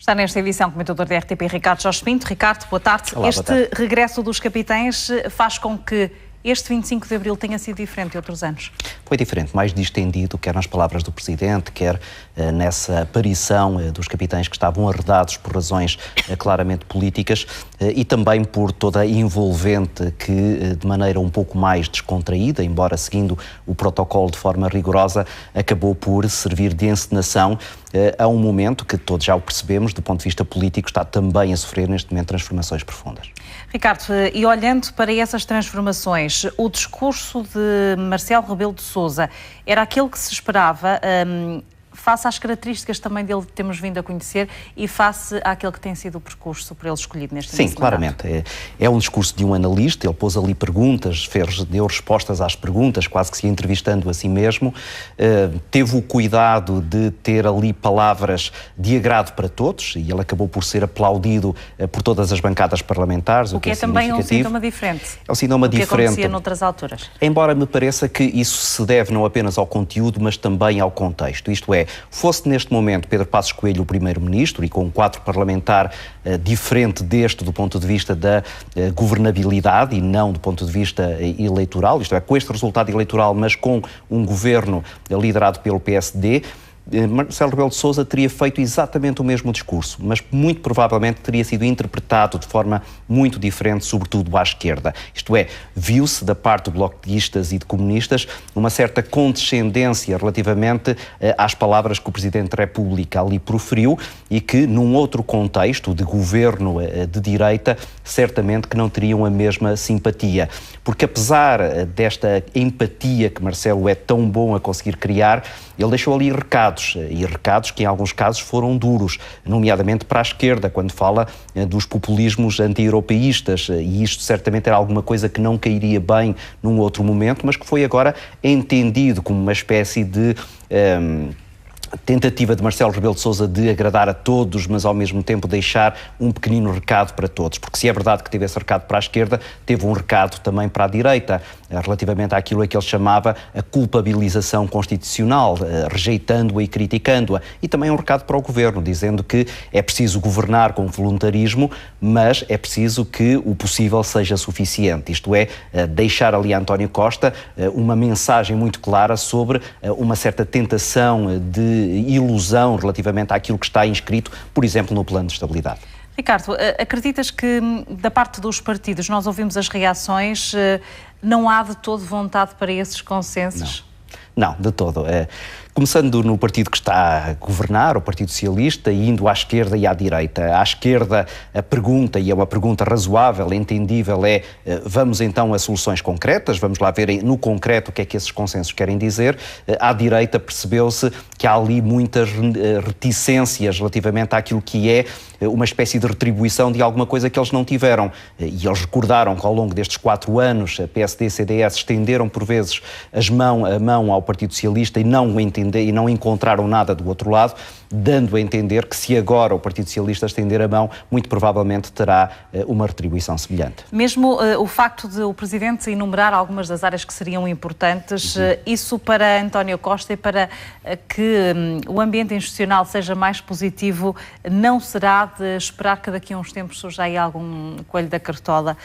Está nesta edição o comentador da RTP, Ricardo Jorge Pinto. Ricardo, boa tarde. Olá, boa tarde. Este regresso dos capitães faz com que este 25 de Abril tenha sido diferente de outros anos? Foi diferente, mais distendido, quer nas palavras do Presidente, quer nessa aparição dos capitães que estavam arredados por razões claramente políticas e também por toda a envolvente que, de maneira um pouco mais descontraída, embora seguindo o protocolo de forma rigorosa, acabou por servir de encenação a um momento que todos já o percebemos, do ponto de vista político, está também a sofrer neste momento transformações profundas. Ricardo, e olhando para essas transformações, o discurso de Marcelo Rebelo de Sousa era aquele que se esperava, face às características também dele que temos vindo a conhecer e face àquele que tem sido o percurso por ele escolhido neste Sim, claramente. É um discurso de um analista, ele pôs ali perguntas, deu respostas às perguntas, quase que se entrevistando a si mesmo, teve o cuidado de ter ali palavras de agrado para todos e ele acabou por ser aplaudido por todas as bancadas parlamentares, o que é também um sintoma diferente. É um sintoma diferente. Do que acontecia noutras alturas. Embora me pareça que isso se deve não apenas ao conteúdo, mas também ao contexto. Isto é, fosse neste momento Pedro Passos Coelho o primeiro-ministro e com um quadro parlamentar diferente deste do ponto de vista da governabilidade e não do ponto de vista eleitoral, isto é, com este resultado eleitoral, mas com um governo liderado pelo PSD, Marcelo Rebelo de Sousa teria feito exatamente o mesmo discurso, mas muito provavelmente teria sido interpretado de forma muito diferente, sobretudo à esquerda. Isto é, viu-se da parte de bloquistas e de comunistas uma certa condescendência relativamente às palavras que o Presidente da República ali proferiu e que, num outro contexto de governo de direita, certamente que não teriam a mesma simpatia. Porque apesar desta empatia que Marcelo é tão bom a conseguir criar, ele deixou ali recados que em alguns casos foram duros, nomeadamente para a esquerda, quando fala dos populismos anti-europeístas, e isto certamente era alguma coisa que não cairia bem num outro momento, mas que foi agora entendido como uma espécie de tentativa de Marcelo Rebelo de Sousa de agradar a todos, mas ao mesmo tempo deixar um pequenino recado para todos, porque se é verdade que teve esse recado para a esquerda, teve um recado também para a direita, relativamente àquilo a que ele chamava a culpabilização constitucional, rejeitando-a e criticando-a, e também um recado para o governo, dizendo que é preciso governar com voluntarismo, mas é preciso que o possível seja suficiente, isto é, deixar ali a António Costa uma mensagem muito clara sobre uma certa tentação de ilusão relativamente àquilo que está inscrito, por exemplo, no plano de estabilidade. Ricardo, acreditas que da parte dos partidos, nós ouvimos as reações, não há de todo vontade para esses consensos? Não, de todo. Começando no partido que está a governar, o Partido Socialista, e indo à esquerda e à direita. À esquerda, a pergunta, e é uma pergunta razoável, entendível, é vamos então a soluções concretas, vamos lá ver no concreto o que é que esses consensos querem dizer. À direita percebeu-se que há ali muitas reticências relativamente àquilo que é uma espécie de retribuição de alguma coisa que eles não tiveram. E eles recordaram que ao longo destes 4 anos, a PSD e a CDS estenderam por vezes a mão ao Partido Socialista e não encontraram nada do outro lado, dando a entender que se agora o Partido Socialista estender a mão, muito provavelmente terá uma retribuição semelhante. Mesmo o facto de o Presidente enumerar algumas das áreas que seriam importantes, isso para António Costa e para que o ambiente institucional seja mais positivo, não será de esperar que daqui a uns tempos surja aí algum coelho da cartola,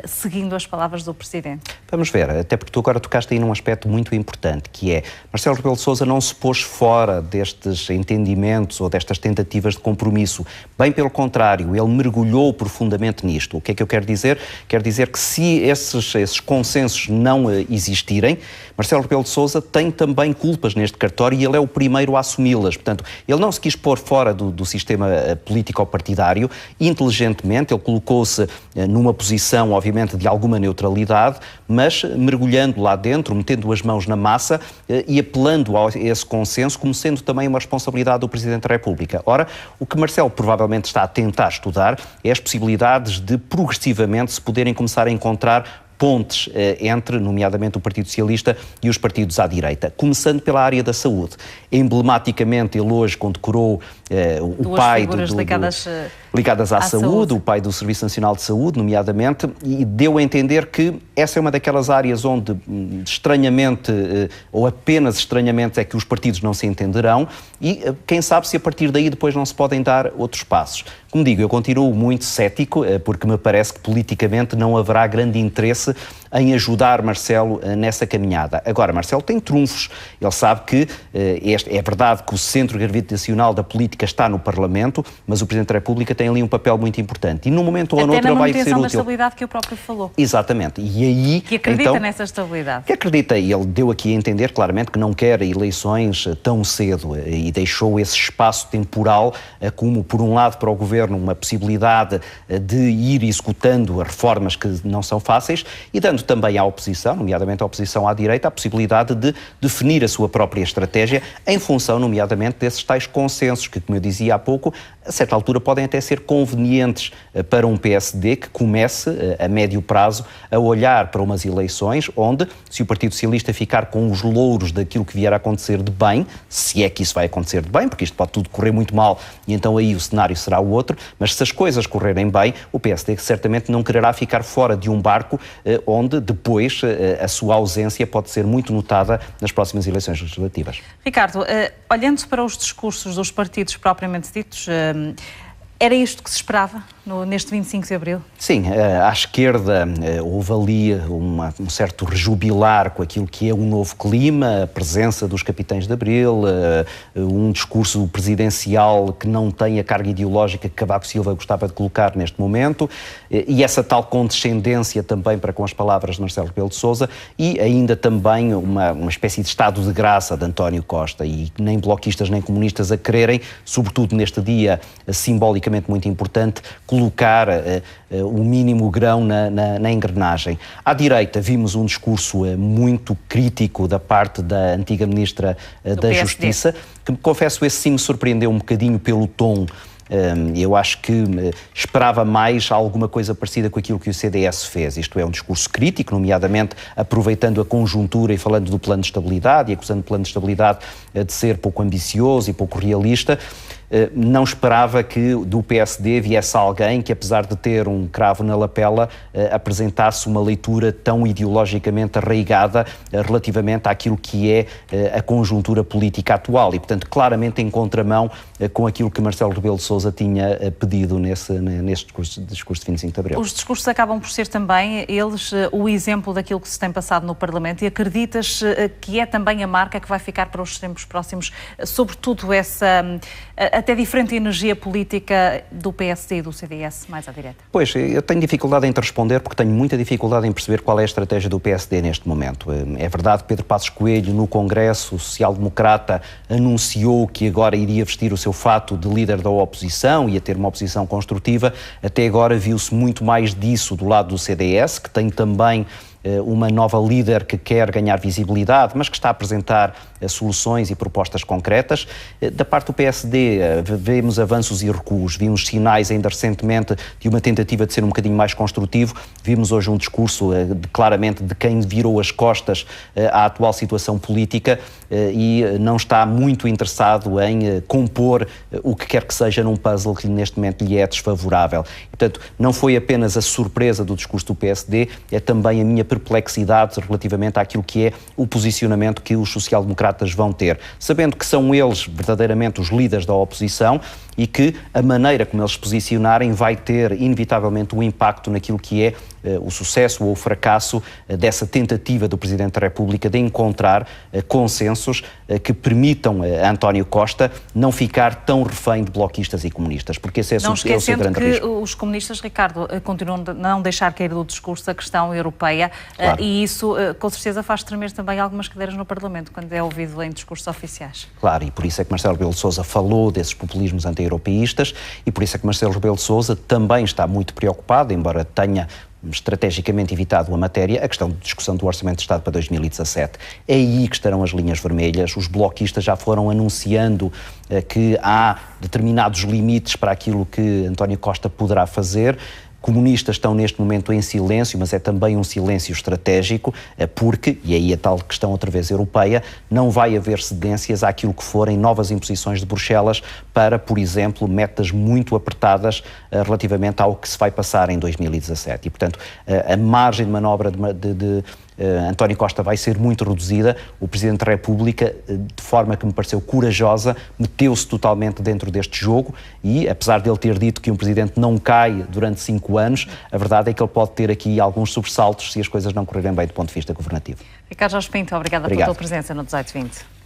seguindo as palavras do Presidente? Vamos ver, até porque tu agora tocaste aí num aspecto muito importante, que é Marcelo Rebelo de Sousa não se pôs fora destes entendimentos ou destas tentativas de compromisso. Bem pelo contrário, ele mergulhou profundamente nisto. O que é que eu quero dizer? Quero dizer que se esses consensos não existirem, Marcelo Rebelo de Sousa tem também culpas neste cartório e ele é o primeiro a assumi-las. Portanto, ele não se quis pôr fora do sistema político-partidário. Inteligentemente, ele colocou-se numa posição, obviamente, de alguma neutralidade, mas mergulhando lá dentro, metendo as mãos na massa e apelando a esse consenso como sendo também uma responsabilidade do Presidente da República. Ora, o que Marcelo provavelmente está a tentar estudar é as possibilidades de progressivamente se poderem começar a encontrar pontes entre, nomeadamente, o Partido Socialista e os partidos à direita, começando pela área da saúde. Emblematicamente, ele hoje condecorou o pai ligadas à saúde, o pai do Serviço Nacional de Saúde, nomeadamente, e deu a entender que essa é uma daquelas áreas onde, estranhamente, ou apenas estranhamente, é que os partidos não se entenderão e quem sabe se a partir daí depois não se podem dar outros passos. Como digo, eu continuo muito cético, porque me parece que politicamente não haverá grande interesse em ajudar Marcelo nessa caminhada. Agora, Marcelo tem trunfos. Ele sabe que é verdade que o centro gravitacional da política está no Parlamento, mas o Presidente da República tem ali um papel muito importante. E num momento ou noutro vai ser útil. Até na manutenção da estabilidade que o próprio falou. Exatamente. E aí, que acredita nessa estabilidade. Que acredita. E ele deu aqui a entender claramente que não quer eleições tão cedo e deixou esse espaço temporal como, por um lado, para o Governo, uma possibilidade de ir executando as reformas que não são fáceis e dando também à oposição, nomeadamente à oposição à direita, a possibilidade de definir a sua própria estratégia em função, nomeadamente, desses tais consensos que, como eu dizia há pouco, a certa altura podem até ser convenientes para um PSD que comece, a médio prazo, a olhar para umas eleições onde, se o Partido Socialista ficar com os louros daquilo que vier a acontecer de bem, se é que isso vai acontecer de bem, porque isto pode tudo correr muito mal e então aí o cenário será o outro, mas se as coisas correrem bem, o PSD certamente não quererá ficar fora de um barco onde depois a sua ausência pode ser muito notada nas próximas eleições legislativas. Ricardo, olhando para os discursos dos partidos propriamente ditos, era isto que se esperava neste 25 de Abril? Sim, à esquerda houve ali um certo rejubilar com aquilo que é um novo clima, a presença dos capitães de Abril, um discurso presidencial que não tem a carga ideológica que Cavaco Silva gostava de colocar neste momento, e essa tal condescendência também para com as palavras de Marcelo Rebelo de Sousa, e ainda também uma espécie de estado de graça de António Costa, e nem bloquistas nem comunistas a quererem, sobretudo neste dia simbolicamente muito importante, colocar o mínimo grão na engrenagem. À direita vimos um discurso muito crítico da parte da antiga Ministra da Justiça, que, confesso, esse sim me surpreendeu um bocadinho pelo tom. Eu acho que esperava mais alguma coisa parecida com aquilo que o CDS fez. Isto é, um discurso crítico, nomeadamente aproveitando a conjuntura e falando do plano de estabilidade e acusando o plano de estabilidade de ser pouco ambicioso e pouco realista. Não esperava que do PSD viesse alguém que, apesar de ter um cravo na lapela, apresentasse uma leitura tão ideologicamente arraigada relativamente àquilo que é a conjuntura política atual e, portanto, claramente em contramão com aquilo que Marcelo Rebelo de Sousa tinha pedido neste discurso de 25 de Abril. Os discursos acabam por ser também, eles, o exemplo daquilo que se tem passado no Parlamento, e acreditas que é também a marca que vai ficar para os tempos próximos, sobretudo essa até diferente energia política do PSD e do CDS mais à direita? Pois, eu tenho dificuldade em te responder porque tenho muita dificuldade em perceber qual é a estratégia do PSD neste momento. É verdade que Pedro Passos Coelho, no Congresso, o social-democrata, anunciou que agora iria vestir o seu fato de líder da oposição, ia ter uma oposição construtiva. Até agora viu-se muito mais disso do lado do CDS, que tem também uma nova líder que quer ganhar visibilidade, mas que está a apresentar soluções e propostas concretas. Da parte do PSD, vemos avanços e recuos, vimos sinais ainda recentemente de uma tentativa de ser um bocadinho mais construtivo, vimos hoje um discurso claramente de quem virou as costas à atual situação política e não está muito interessado em compor o que quer que seja num puzzle que neste momento lhe é desfavorável. Portanto, não foi apenas a surpresa do discurso do PSD, é também a minha perplexidade relativamente àquilo que é o posicionamento que os social-democratas vão ter, sabendo que são eles verdadeiramente os líderes da oposição e que a maneira como eles se posicionarem vai ter inevitavelmente um impacto naquilo que é o sucesso ou o fracasso dessa tentativa do Presidente da República de encontrar consensos que permitam a António Costa não ficar tão refém de bloquistas e comunistas, porque esse é o seu grande risco. Não esquecendo que os comunistas, Ricardo, continuam a não deixar cair do discurso a questão europeia, claro. E isso com certeza faz tremer também algumas cadeiras no Parlamento quando é ouvido em discursos oficiais. Claro, e por isso é que Marcelo Rebelo de Sousa falou desses populismos anti-europeístas e por isso é que Marcelo Rebelo de Sousa também está muito preocupado, embora tenha estrategicamente evitado a matéria, a questão de discussão do Orçamento de Estado para 2017. É aí que estarão as linhas vermelhas. Os bloquistas já foram anunciando que há determinados limites para aquilo que António Costa poderá fazer. comunistas estão neste momento em silêncio, mas é também um silêncio estratégico, porque, e aí a tal questão outra vez europeia, não vai haver cedências àquilo que forem novas imposições de Bruxelas para, por exemplo, metas muito apertadas relativamente ao que se vai passar em 2017. E, portanto, a margem de manobra de António Costa vai ser muito reduzida. O Presidente da República, de forma que me pareceu corajosa, meteu-se totalmente dentro deste jogo e, apesar de ele ter dito que um Presidente não cai durante 5 anos, a verdade é que ele pode ter aqui alguns sobressaltos se as coisas não correrem bem do ponto de vista governativo. Ricardo Jorge Pinto, obrigada pela tua presença no 1820.